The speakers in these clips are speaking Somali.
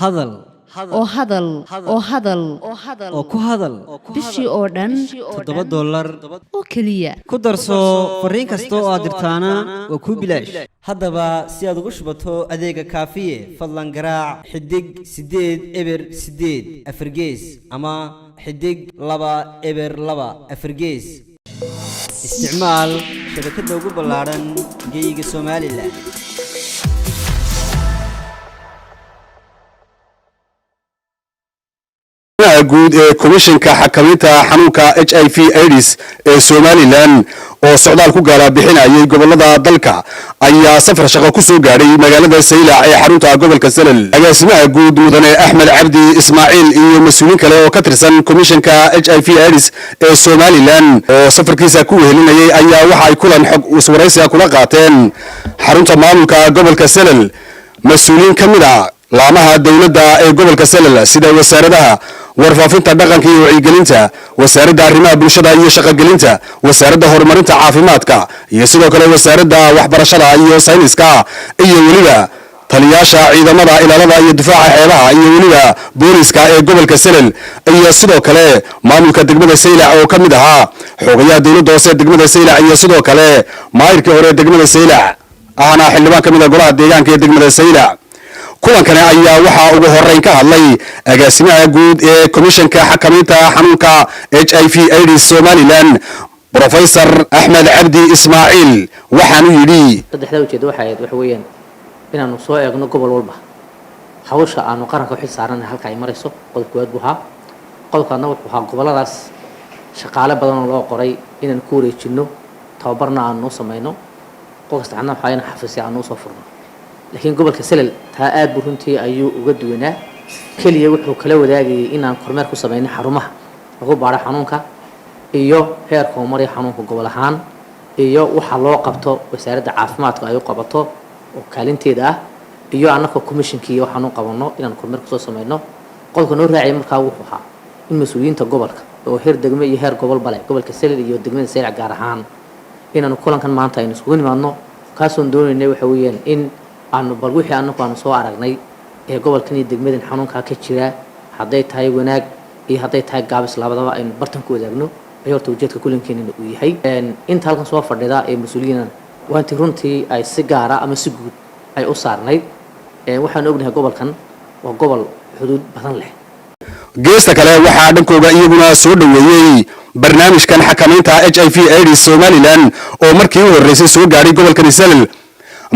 hadal oo hadal oo hadal oo ku hadal bishii oo dhan $7 oo kaliya ku darso fariin kasta oo aad dirtaana waa ku bilaash haddaba si aad ugu shubato adeega kaafiye fadlan garaac xidig 8 eber 8 afargees ama xidig 2 eber 2 afargees isticmaal shabakadda ugu ballaaran geyga Soomaaliland guud ee komishanka xakamaynta xanuunka HIV/AIDS ee Soomaaliland oo socdaal ku gaara bixinayay gobolada dalka ayaa safar shaqo ku soo gaaray magaalada Saylac ee xarunta gobolka Salal agaasimaha guud mudane Axmed Cabdi Ismaaciil iyo mas'uuliin kale oo ka tirsan komishanka HIV/AIDS ee Soomaaliland oo safarkiisa ku wehelinayay ayaa waxa ay kulan xog iswaraysiga kula qaateen xarunta maamulka gobolka Salal mas'uuliin kamid ah laamaha dawladda ee gobolka Salal sida wasaaradaha warfaafinta dhaqanka iyo wacyigelinta wasaaradda arrimaha bulshada iyo shaqagelinta wasaaradda horumarinta caafimaadka iyo sidoo kale wasaaradda waxbarashada iyo sayniska iyo waliba taliyaasha ciidamada ilaalada iyo difaaca xeebaha iyo waliba booliska ee gobolka Salal iyo sidoo kale maamulka degmada Saylac oo kamid ahaa xogayaha dawladda hoose degmada Saylac iyo sidoo kale maayirkii hore degmada Saylac ahna xildhibaan kamid ah golaha deegaanka ee degmada Saylac kulankani ayaa waxa ugu horeyn ka hadlay agaasimaha guud ee komishanka xakamaynta xanuunka HIV/AIDS Soomaaliland Professor Axmed Cabdi Ismaaciil waxaanu yiri saddexda ujeedo waxa weeyaan inaanu soo eegno gobol walba hawsha aanu qaranka u xilsaaranahay halka ay marayso qodobkood buuxa qodobkana wuxuu ahaa goboladaas shaqaale badan oo loo qoray inaan ku wareejino tababarna aanu sameeyno qodobka saddexna waxa ayna xafiis aanu soo furno laakiin gobolka Salal taa aad buu runtii ayuu uga duwanaa kaliya wuxuu kala wadaagayay inaan kormeer ku sameeyno xarumaha lagu baaro xanuunka iyo heerka uu maray xanuunka gobol ahaan iyo waxa loo qabto wasaaradda caafimaadka ay u qabato oo kaalinteeda ah iyo annaka komishankii waxaan u qabanno inaan kormeer ku soo sameeyno qodobka noo raacay markaa wuxuu ahaa in mas'uuliyiinta gobolka oo heer degme iyo heer gobol bale gobolka Salal iyo degmada Saylac gaar ahaan inaanu kulankan maanta aynu isugu nimaadno kaasoo doonaynay waxa weeyaan in aanu bal wixii aanu soo aragnay ee gobolkan iyo degmadan xanuunka ka jira haday tahay wanaag iyo haday tahay gaabis labadaba aynu bartan ku wadaagno ayoorta ujeedka kulankeena uu yahay inta halkan soo fadhida ee mas'uuliyiin waanti runtii ay si gaar ah ama si guud ay u saarnayd waxaan ognahay gobolkan waa gobol xuduud badan leh geesta kale waxaa dhankooda iyaguna soo dhaweeyay barnaamijkan xakamaynta HIV/AIDS Soomaaliland oo markii u horeysay soo gaaray gobolkan Salal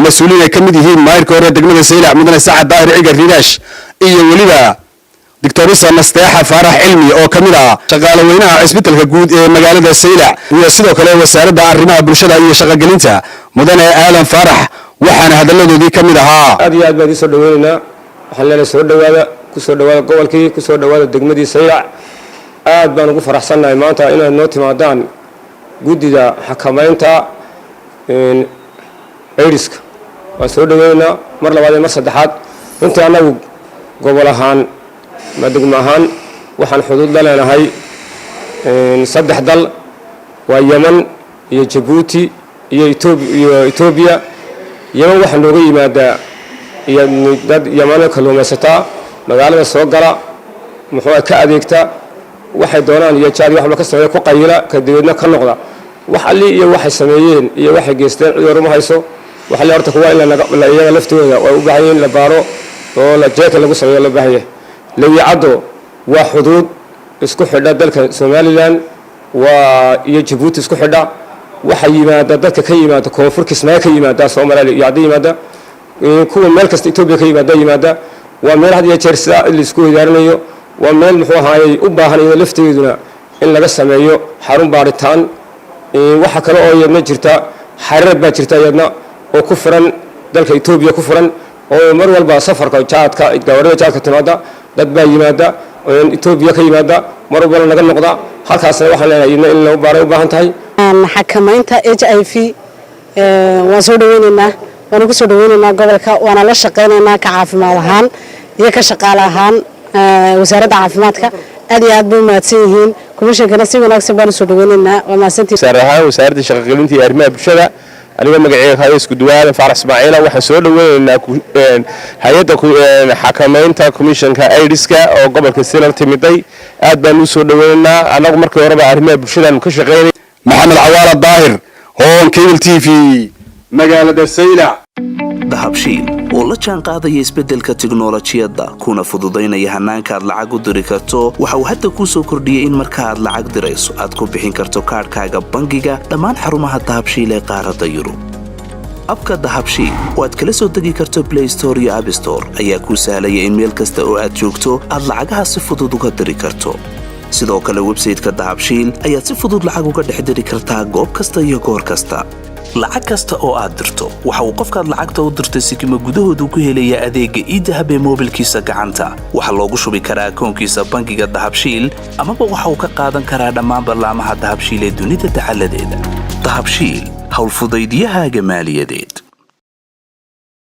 مسؤولين كمد يهين ماير كورة دقمة سيلع مدن ساعة دائر عقر ريداش إيه وليبا دكتوريسا مستيحة فرح علمي أو كمدا شغالة وينها عسبتل كجود مجالة سيلع ويصيدوا كلا وسارد الرماء برشلة إيه شغال جلنتا مدن آلم فرح وحنا هذا اللي دي كمدا ها هذه أدبي سودوينا حلنا سودوينا كسودوينا قول كي كسودوينا دقمة سيلع أدبي نقول فرح سنة إمانتا إن النوت مادان جود إذا حكمينتا أيرسك وسودوينا مر لبعض مر صدحات أنت أنا قبلهان ما دقمهان وحن حدود لنا هاي صدح دل ويمن يجيبوتي يتوبيا يمن وحن نوغي مادا يمن كلهم ستا مقالة سوقرا محوى كأديكتا واحد دونان يجاري واحد مكسر يكو قيلة كديودنا كالنقضة وحلي يوحي سميين يوحي جيستين يورمو هايسو وحلي أرتك هو إلا إياه لفتوه وبعدين لبارو ولا جاك اللي قصة ولا بحيه لو يعدوا وحدود اسكو حدا دلك سوماليلاند ويجيبوتي اسكو حدا وحي ما دلك كيما كونفور كسماء كيما دا سومالي يعدي ماذا كل ملك إثيوبيا كيما دا ماذا ومن هذه الشرسة اللي اسكو يدارنيو ومن محوها هاي أباهني لفتوه إلا قصة مايو حرم بارتان وحكى له يدنا جرتا حرب جرتا يدنا وكفرا دلك إثيوبيا كفرا ومر والبا سفر كجاتك دوري جاتك تمادا دد با يمادا إثيوبيا كيمادا مر والبا نغا نقدا halkaas waxaan leenahay in loo baaray u baahan tahay xakamaynta HIV waan soo dhaweynaynaa waan ku soo dhaweynaynaa gobolka waana la shaqeynaynaa ka caafimaad ahaan iyo ka shaqaale ahaan wasaaradda caafimaadka aad iyo aad buu mahadsan yihiin komishankana si wanaagsan baan soo dhaweynaynaa waa mahadsantihiin wasaaradda shaqagelinta iyo arrimaha bulshada anigoo magacayga hayo isku duwaada Faarax Ismaaciil waxaan soo dhaweynaynaa hay'adda xakamaynta komishanka AIDS-ka oo gobolka Sanaag timiday aad baan u soo dhaweynaynaa anagu markii horeba arrimaha bulshada ka shaqeynay maxamed cawaala daahir hoon cable TV magaalada Saylac dahabshiil oo la jaan qaadaya isbeddelka tiknoolajiyadda kuna fududaynaya hanaanka aad lacag u diri karto waxa uu hadda kuu soo kordhiyey in marka aad lacag dirayso aad ku bixin karto kaadhkaaga bangiga dhammaan xarumaha dahabshiil ee qaaradda Yurub abka dahabshiil oo aad kala soo degi karto Play Store iyo App Store ayaa kuu sahlaya in meel kasta oo aad joogto aad lacagaha si fudud uga diri karto sidoo kale website-ka dahabshiil ayaad si fudud lacag uga dhex diri kartaa goob kasta iyo goor kasta lacag kasta oo aad dirto waxa uu qofkaad lacagta u dirtay sikimo gudahoodu ku helayaa adeegga e-dahab ee moobilkiisa gacanta waxa loogu shubi karaa akoonkiisa bangiga dahabshiil amaba waxa uu ka qaadan karaa dhammaan barnaamijyada dahabshiil ee dunida taxalladeeda dahabshiil hawl fudaydiyahaaga maaliyadeed